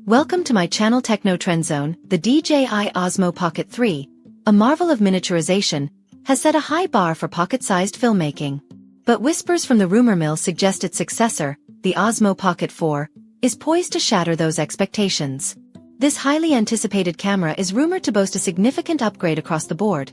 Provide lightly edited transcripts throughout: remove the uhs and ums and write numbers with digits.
Welcome to my channel Techno Trend Zone. The DJI Osmo Pocket 3, a marvel of miniaturization, has set a high bar for pocket-sized filmmaking. But whispers from the rumor mill suggest its successor, the Osmo Pocket 4, is poised to shatter those expectations. This highly anticipated camera is rumored to boast a significant upgrade across the board,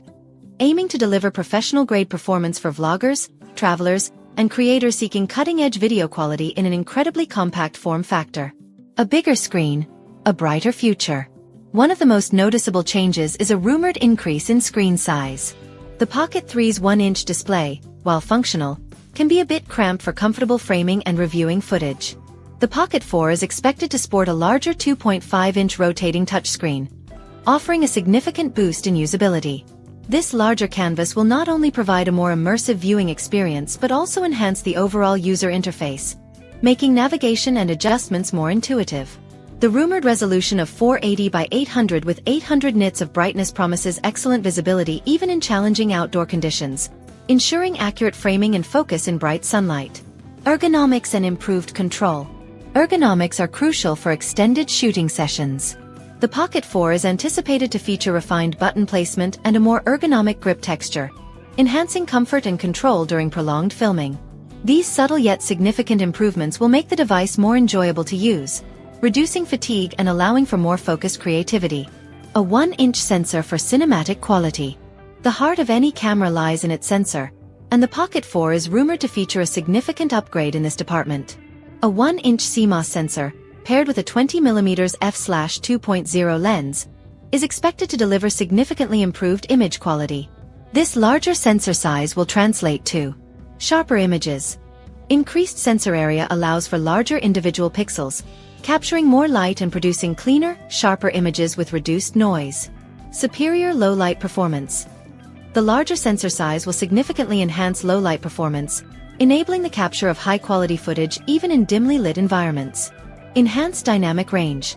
aiming to deliver professional-grade performance for vloggers, travelers, and creators seeking cutting-edge video quality in an incredibly compact form factor. A bigger screen, a brighter future. One of the most noticeable changes is a rumored increase in screen size. The Pocket 3's 1-inch display, while functional, can be a bit cramped for comfortable framing and reviewing footage. The Pocket 4 is expected to sport a larger 2.5-inch rotating touchscreen, offering a significant boost in usability. This larger canvas will not only provide a more immersive viewing experience but also enhance the overall user interface, making navigation and adjustments more intuitive. The rumored resolution of 480 by 800 with 800 nits of brightness promises excellent visibility even in challenging outdoor conditions, ensuring accurate framing and focus in bright sunlight. Ergonomics and improved control. Ergonomics are crucial for extended shooting sessions. The Pocket 4 is anticipated to feature refined button placement and a more ergonomic grip texture, enhancing comfort and control during prolonged filming. These subtle yet significant improvements will make the device more enjoyable to use, reducing fatigue and allowing for more focused creativity. A 1-inch sensor for cinematic quality. The heart of any camera lies in its sensor, and the Pocket 4 is rumored to feature a significant upgrade in this department. A 1-inch CMOS sensor, paired with a 20mm f/2.0 lens, is expected to deliver significantly improved image quality. This larger sensor size will translate to sharper images. Increased sensor area allows for larger individual pixels, capturing more light and producing cleaner, sharper images with reduced noise. Superior low-light performance. The larger sensor size will significantly enhance low-light performance, enabling the capture of high-quality footage even in dimly lit environments. Enhanced dynamic range.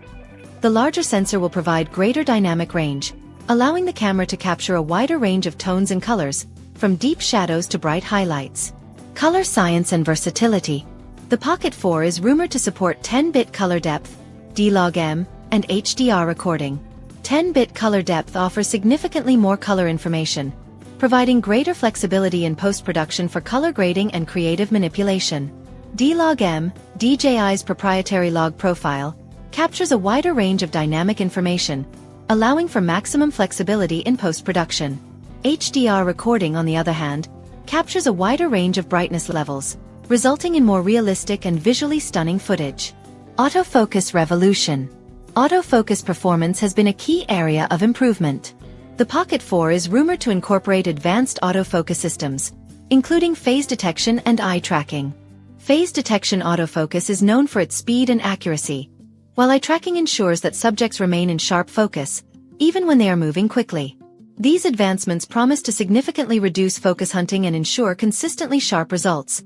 The larger sensor will provide greater dynamic range, allowing the camera to capture a wider range of tones and colors, from deep shadows to bright highlights. Color science and versatility. The Pocket 4 is rumored to support 10-bit color depth, D-Log-M, and HDR recording. 10-bit color depth offers significantly more color information, providing greater flexibility in post-production for color grading and creative manipulation. D-Log-M, DJI's proprietary log profile, captures a wider range of dynamic information, allowing for maximum flexibility in post-production. HDR recording, on the other hand, captures a wider range of brightness levels, resulting in more realistic and visually stunning footage. Autofocus revolution. Autofocus performance has been a key area of improvement. The Pocket 4 is rumored to incorporate advanced autofocus systems, including phase detection and eye tracking. Phase detection autofocus is known for its speed and accuracy, while eye tracking ensures that subjects remain in sharp focus, even when they are moving quickly. These advancements promise to significantly reduce focus hunting and ensure consistently sharp results,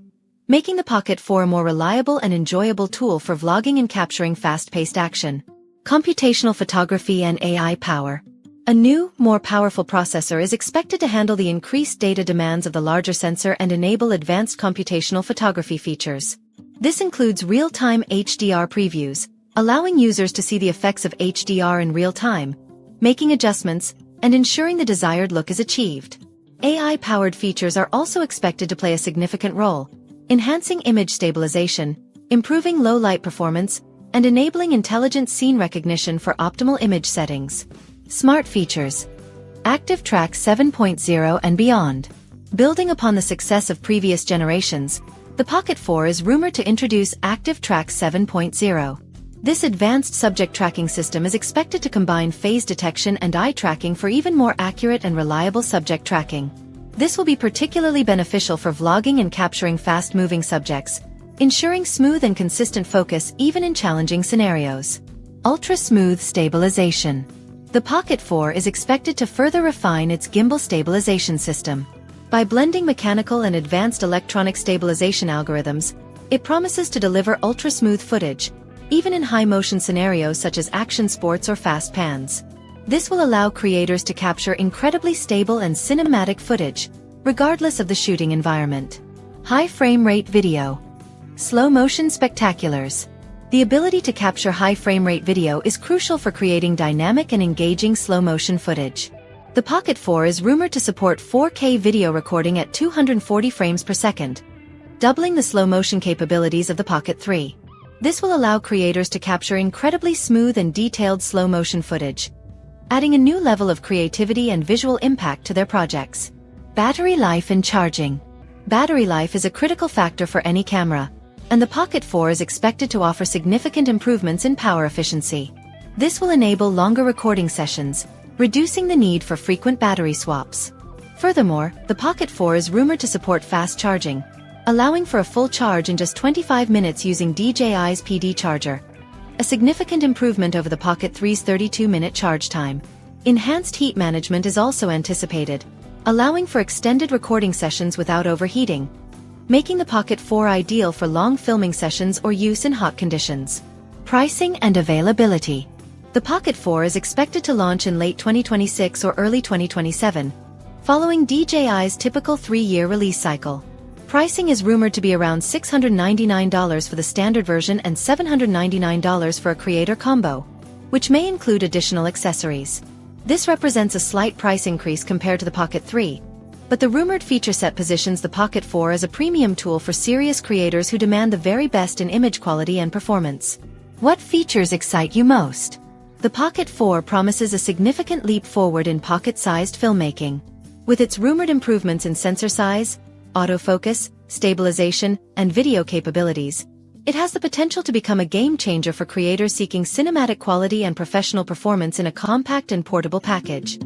making the Pocket 4 a more reliable and enjoyable tool for vlogging and capturing fast-paced action. Computational photography and AI power. A new, more powerful processor is expected to handle the increased data demands of the larger sensor and enable advanced computational photography features. This includes real-time HDR previews, allowing users to see the effects of HDR in real time, making adjustments, and ensuring the desired look is achieved. AI-powered features are also expected to play a significant role, enhancing image stabilization, improving low-light performance, and enabling intelligent scene recognition for optimal image settings. Smart features. Active Track 7.0 and beyond. Building upon the success of previous generations, the Pocket 4 is rumored to introduce Active Track 7.0. This advanced subject tracking system is expected to combine phase detection and eye tracking for even more accurate and reliable subject tracking. This will be particularly beneficial for vlogging and capturing fast-moving subjects, ensuring smooth and consistent focus even in challenging scenarios. Ultra-smooth stabilization. The Pocket 4 is expected to further refine its gimbal stabilization system. By blending mechanical and advanced electronic stabilization algorithms, it promises to deliver ultra-smooth footage, even in high-motion scenarios such as action sports or fast pans. This will allow creators to capture incredibly stable and cinematic footage, regardless of the shooting environment. High frame rate video. Slow motion spectaculars. The ability to capture high frame rate video is crucial for creating dynamic and engaging slow-motion footage. The Pocket 4 is rumored to support 4K video recording at 240 frames per second, doubling the slow-motion capabilities of the Pocket 3. This will allow creators to capture incredibly smooth and detailed slow-motion footage, adding a new level of creativity and visual impact to their projects. Battery life and charging. Battery life is a critical factor for any camera, and the Pocket 4 is expected to offer significant improvements in power efficiency. This will enable longer recording sessions, reducing the need for frequent battery swaps. Furthermore, the Pocket 4 is rumored to support fast charging, allowing for a full charge in just 25 minutes using DJI's PD charger, a significant improvement over the Pocket 3's 32-minute charge time. Enhanced heat management is also anticipated, allowing for extended recording sessions without overheating, making the Pocket 4 ideal for long filming sessions or use in hot conditions. Pricing and availability. The Pocket 4 is expected to launch in late 2026 or early 2027, following DJI's typical 3-year release cycle. Pricing is rumored to be around $699 for the standard version and $799 for a creator combo, which may include additional accessories. This represents a slight price increase compared to the Pocket 3, but the rumored feature set positions the Pocket 4 as a premium tool for serious creators who demand the very best in image quality and performance. What features excite you most? The Pocket 4 promises a significant leap forward in pocket-sized filmmaking. With its rumored improvements in sensor size, autofocus, stabilization, and video capabilities, it has the potential to become a game-changer for creators seeking cinematic quality and professional performance in a compact and portable package.